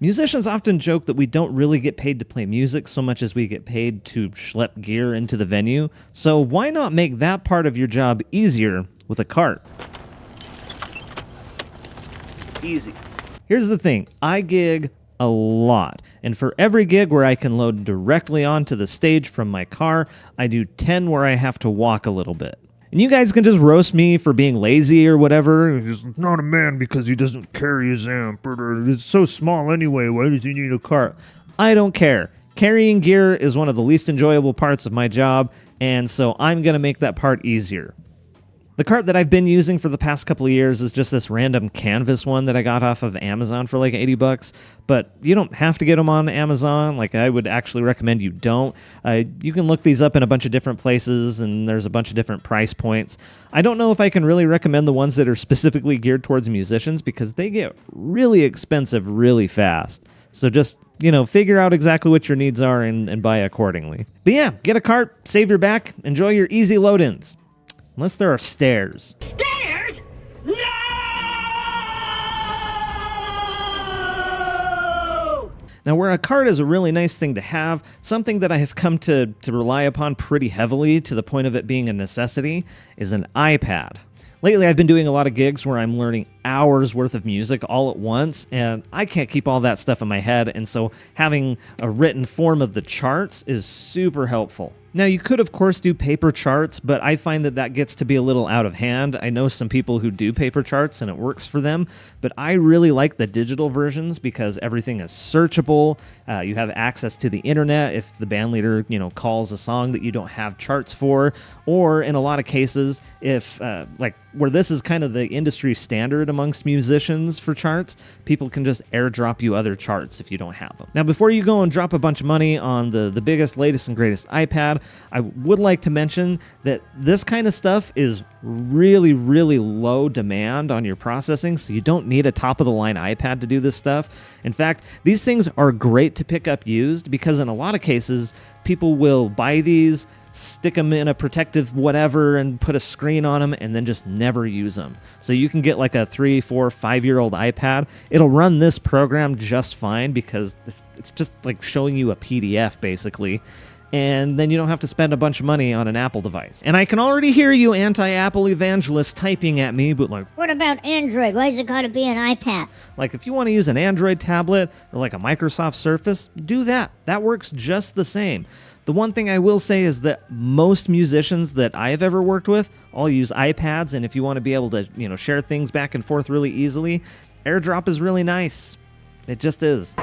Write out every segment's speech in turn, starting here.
Musicians often joke that we don't really get paid to play music so much as we get paid to schlep gear into the venue, so why not make that part of your job easier with a cart? Easy. Here's the thing, I gig a lot, and for every gig where I can load directly onto the stage from my car, I do 10 where I have to walk a little bit. And you guys can just roast me for being lazy or whatever. He's not a man because he doesn't carry his amp. It's so small anyway. Why does he need a cart? I don't care. Carrying gear is one of the least enjoyable parts of my job, and so I'm going to make that part easier. The cart that I've been using for the past couple of years is just this random canvas one that I got off of Amazon for like $80, but you don't have to get them on Amazon. Like, I would actually recommend you don't. You can look these up in a bunch of different places, and there's a bunch of different price points. I don't know if I can really recommend the ones that are specifically geared towards musicians because they get really expensive really fast. So just, figure out exactly what your needs are and buy accordingly. But yeah, get a cart, save your back, enjoy your easy load-ins. Unless there are stairs. Stairs? No! Now, where a cart is a really nice thing to have, something that I have come to rely upon pretty heavily to the point of it being a necessity, is an iPad. Lately, I've been doing a lot of gigs where I'm learning hours worth of music all at once, and I can't keep all that stuff in my head, and so having a written form of the charts is super helpful. Now, you could, of course, do paper charts, but I find that gets to be a little out of hand. I know some people who do paper charts, and it works for them, but I really like the digital versions because everything is searchable. You have access to the internet if the band leader, calls a song that you don't have charts for, or in a lot of cases, if, where this is kind of the industry standard amongst musicians for charts, people can just airdrop you other charts if you don't have them. Now, before you go and drop a bunch of money on the biggest, latest, and greatest iPad, I would like to mention that this kind of stuff is really, really low demand on your processing, so you don't need a top-of-the-line iPad to do this stuff. In fact, these things are great to pick up used because in a lot of cases, people will buy these, stick them in a protective whatever and put a screen on them and then just never use them. So you can get like a 3, 4, 5-year-old iPad. It'll run this program just fine because it's just like showing you a PDF basically. And then you don't have to spend a bunch of money on an Apple device. And I can already hear you anti-Apple evangelists typing at me, but what about Android? Why does it gotta be an iPad? Like, if you want to use an Android tablet or like a Microsoft Surface, do that. That works just the same. The one thing I will say is that most musicians that I have ever worked with all use iPads, and if you want to be able to, share things back and forth really easily, AirDrop is really nice. It just is.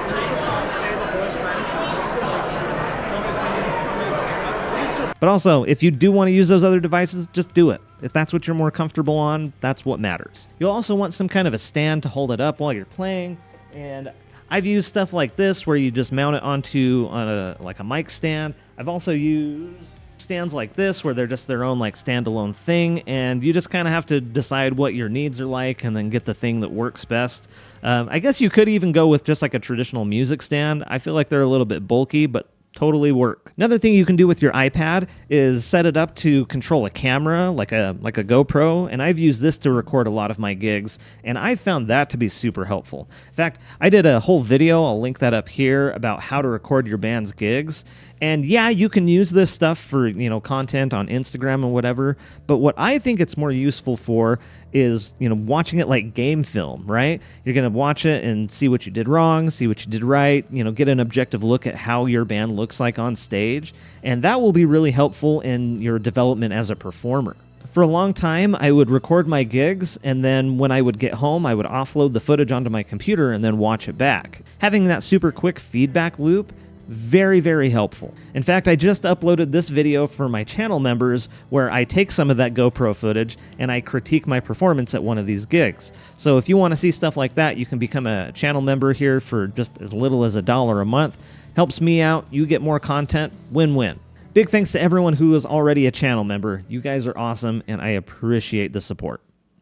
But also, if you do want to use those other devices, just do it. If that's what you're more comfortable on, that's what matters. You'll also want some kind of a stand to hold it up while you're playing, and I've used stuff like this where you just mount it onto a mic stand. I've also used stands like this where they're just their own standalone thing, and you just kind of have to decide what your needs are like and then get the thing that works best. I guess you could even go with just like a traditional music stand. I feel like they're a little bit bulky, but totally work. Another thing you can do with your iPad is set it up to control a camera like a GoPro, and I've used this to record a lot of my gigs, and I found that to be super helpful. In fact, I did a whole video, I'll link that up here, about how to record your band's gigs. And yeah, you can use this stuff for, content on Instagram and whatever, but what I think it's more useful for is, watching it like game film, right? You're going to watch it and see what you did wrong, see what you did right, get an objective look at how your band looks like on stage, and that will be really helpful in your development as a performer. For a long time, I would record my gigs, and then when I would get home, I would offload the footage onto my computer and then watch it back. Having that super quick feedback loop, very, very helpful. In fact, I just uploaded this video for my channel members where I take some of that GoPro footage and I critique my performance at one of these gigs. So if you want to see stuff like that, you can become a channel member here for just as little as $1 a month. Helps me out, you get more content, win-win. Big thanks to everyone who is already a channel member. You guys are awesome, and I appreciate the support.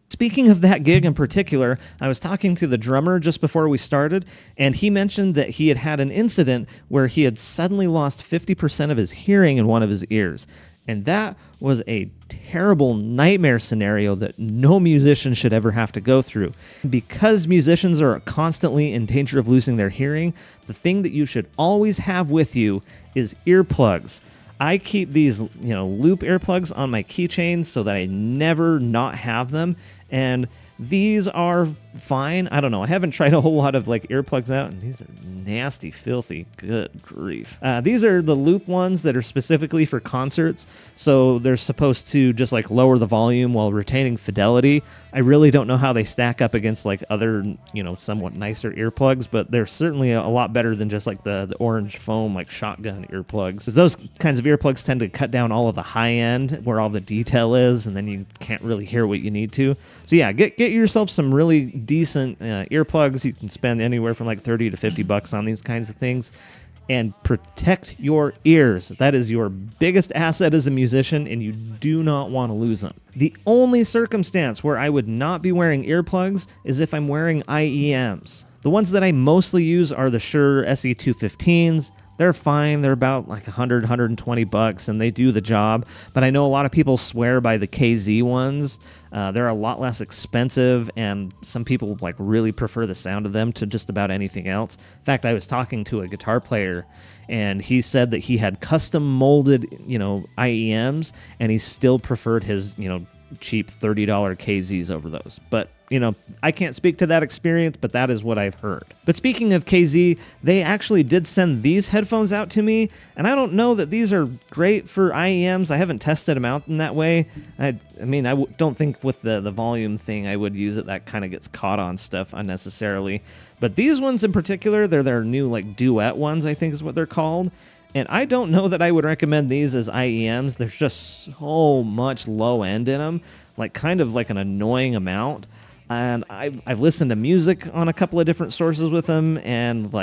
Speaking of that gig in particular, I was talking to the drummer just before we started, and he mentioned that he had an incident where he had suddenly lost 50% of his hearing in one of his ears. And that was a terrible nightmare scenario that no musician should ever have to go through. Because musicians are constantly in danger of losing their hearing, the thing that you should always have with you is earplugs. I keep these, loop earplugs on my keychains so that I never not have them. And these are fine. I don't know. I haven't tried a whole lot of earplugs out, and these are nasty, filthy. Good grief. These are the loop ones that are specifically for concerts, so they're supposed to just lower the volume while retaining fidelity. I really don't know how they stack up against other, somewhat nicer earplugs, but they're certainly a lot better than just the orange foam shotgun earplugs. 'Cause those kinds of earplugs tend to cut down all of the high end where all the detail is, and then you can't really hear what you need to. So yeah, get yourself some really decent earplugs. You can spend anywhere from $30 to $50 on these kinds of things, and protect your ears. That is your biggest asset as a musician, and you do not want to lose them. The only circumstance where I would not be wearing earplugs is if I'm wearing IEMs. The ones that I mostly use are the Shure SE215s. They're fine. They're about $100, $120, and they do the job. But I know a lot of people swear by the KZ ones. They're a lot less expensive, and some people really prefer the sound of them to just about anything else. In fact, I was talking to a guitar player, and he said that he had custom molded, IEMs, and he still preferred his, cheap $30 KZs over those. But I can't speak to that experience, but that is what I've heard. But speaking of KZ, they actually did send these headphones out to me, and I don't know that these are great for IEMs. I haven't tested them out in that way. I don't think with the volume thing I would use it. That kind of gets caught on stuff unnecessarily. But these ones in particular, they're their new duet ones, I think is what they're called. And I don't know that I would recommend these as IEMs. There's just so much low end in them, kind of an annoying amount. And I've listened to music on a couple of different sources with them, and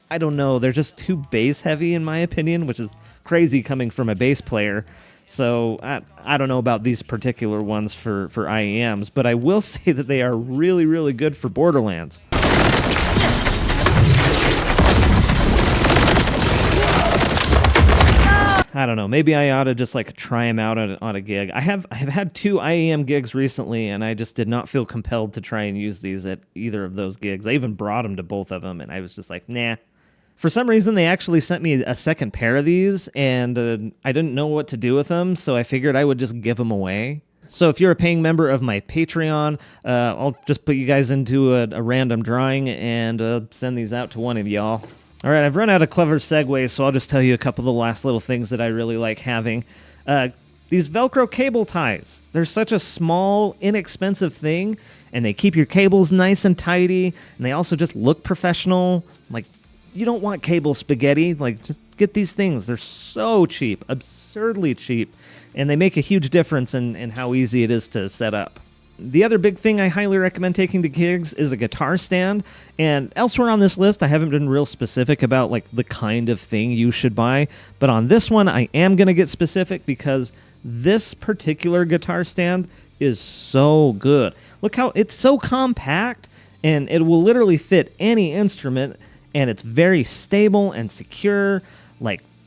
I don't know, they're just too bass heavy in my opinion, which is crazy coming from a bass player. So I don't know about these particular ones for IEMs, but I will say that they are really, really good for Borderlands. I don't know. Maybe I ought to just try them out on a gig. I've had 2 IEM gigs recently, and I just did not feel compelled to try and use these at either of those gigs. I even brought them to both of them, and I was just nah. For some reason, they actually sent me a second pair of these, and I didn't know what to do with them, so I figured I would just give them away. So if you're a paying member of my Patreon, I'll just put you guys into a random drawing and send these out to one of y'all. All right, I've run out of clever segues, so I'll just tell you a couple of the last little things that I really like having. These Velcro cable ties. They're such a small, inexpensive thing, and they keep your cables nice and tidy, and they also just look professional. You don't want cable spaghetti. Just get these things. They're so cheap, absurdly cheap, and they make a huge difference in how easy it is to set up. The other big thing I highly recommend taking to gigs is a guitar stand. And elsewhere on this list, I haven't been real specific about the kind of thing you should buy. But on this one, I am going to get specific because this particular guitar stand is so good. Look how it's so compact, and it will literally fit any instrument, and it's very stable and secure.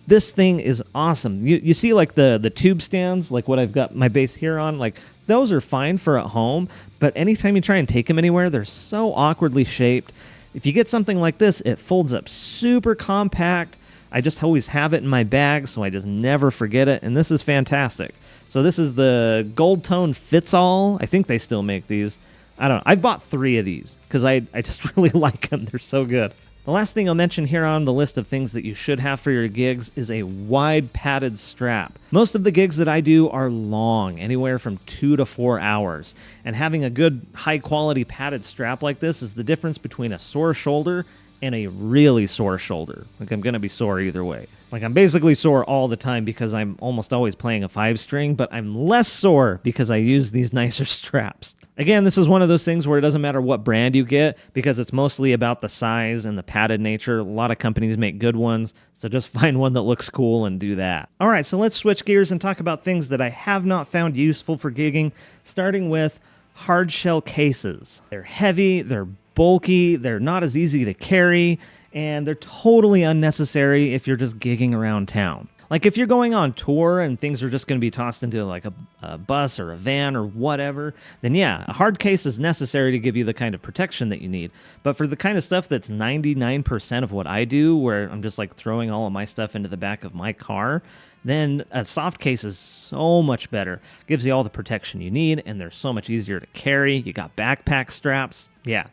This thing is awesome. You see the tube stands, what I've got my bass here on, those are fine for at home, but anytime you try and take them anywhere, they're so awkwardly shaped. If you get something like this, it folds up super compact. I just always have it in my bag, so I just never forget it, and this is fantastic. So this is the Gold Tone Fits All. I think they still make these. I don't know. I've bought 3 of these because I just really like them. They're so good. The last thing I'll mention here on the list of things that you should have for your gigs is a wide padded strap. Most of the gigs that I do are long, anywhere from 2 to 4 hours, and having a good high quality padded strap like this is the difference between a sore shoulder and a really sore shoulder. I'm going to be sore either way. I'm basically sore all the time because I'm almost always playing a 5-string, but I'm less sore because I use these nicer straps. Again, this is one of those things where it doesn't matter what brand you get because it's mostly about the size and the padded nature. A lot of companies make good ones, so just find one that looks cool and do that. All right, so let's switch gears and talk about things that I have not found useful for gigging, starting with hard shell cases. They're heavy, they're bulky, they're not as easy to carry, and they're totally unnecessary if you're just gigging around town. Like if you're going on tour and things are just going to be tossed into like a bus or a van or whatever, then yeah, a hard case is necessary to give you the kind of protection that you need. But for the kind of stuff that's 99% of what I do, where I'm just like throwing all of my stuff into the back of my car, then a soft case is so much better. Gives you all the protection you need, and they're so much easier to carry. You got backpack straps. Yeah.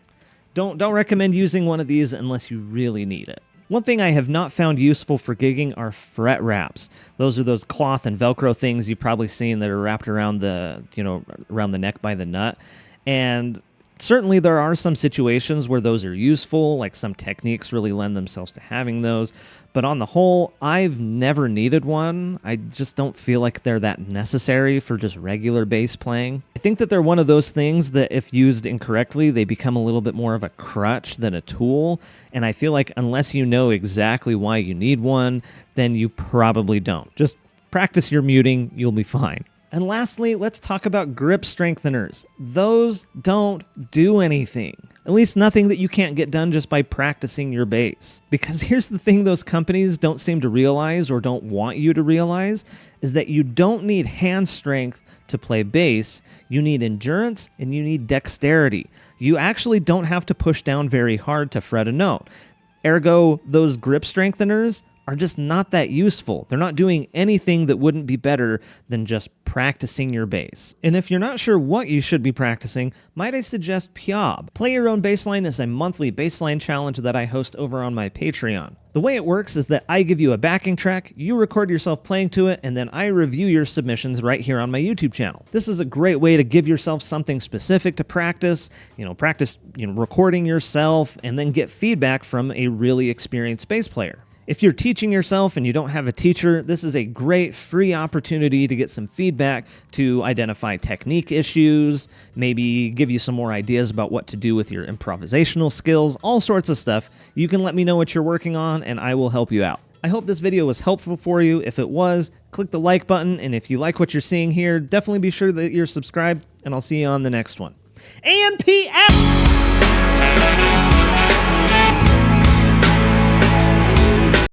Don't recommend using one of these unless you really need it. One thing I have not found useful for gigging are fret wraps. Those are those cloth and Velcro things you've probably seen that are wrapped around around the neck by the nut. And certainly there are some situations where those are useful, like some techniques really lend themselves to having those. But on the whole, I've never needed one. I just don't feel like they're that necessary for just regular bass playing. I think that they're one of those things that if used incorrectly, they become a little bit more of a crutch than a tool. And I feel like unless you know exactly why you need one, then you probably don't. Just practice your muting, you'll be fine. And lastly, let's talk about grip strengtheners. Those don't do anything. At least nothing that you can't get done just by practicing your bass. Because here's the thing those companies don't seem to realize or don't want you to realize is that you don't need hand strength to play bass. You need endurance and you need dexterity. You actually don't have to push down very hard to fret a note. Ergo, those grip strengtheners are just not that useful. They're not doing anything that wouldn't be better than just practicing your bass. And if you're not sure what you should be practicing, might I suggest Pyob. Play Your Own Bassline is a monthly bassline challenge that I host over on my Patreon. The way it works is that I give you a backing track, you record yourself playing to it, and then I review your submissions right here on my YouTube channel. This is a great way to give yourself something specific to practice, recording yourself, and then get feedback from a really experienced bass player. If you're teaching yourself and you don't have a teacher, this is a great free opportunity to get some feedback to identify technique issues, maybe give you some more ideas about what to do with your improvisational skills, all sorts of stuff. You can let me know what you're working on and I will help you out. I hope this video was helpful for you. If it was, click the like button, and if you like what you're seeing here, definitely be sure that you're subscribed, and I'll see you on the next one. AMPF!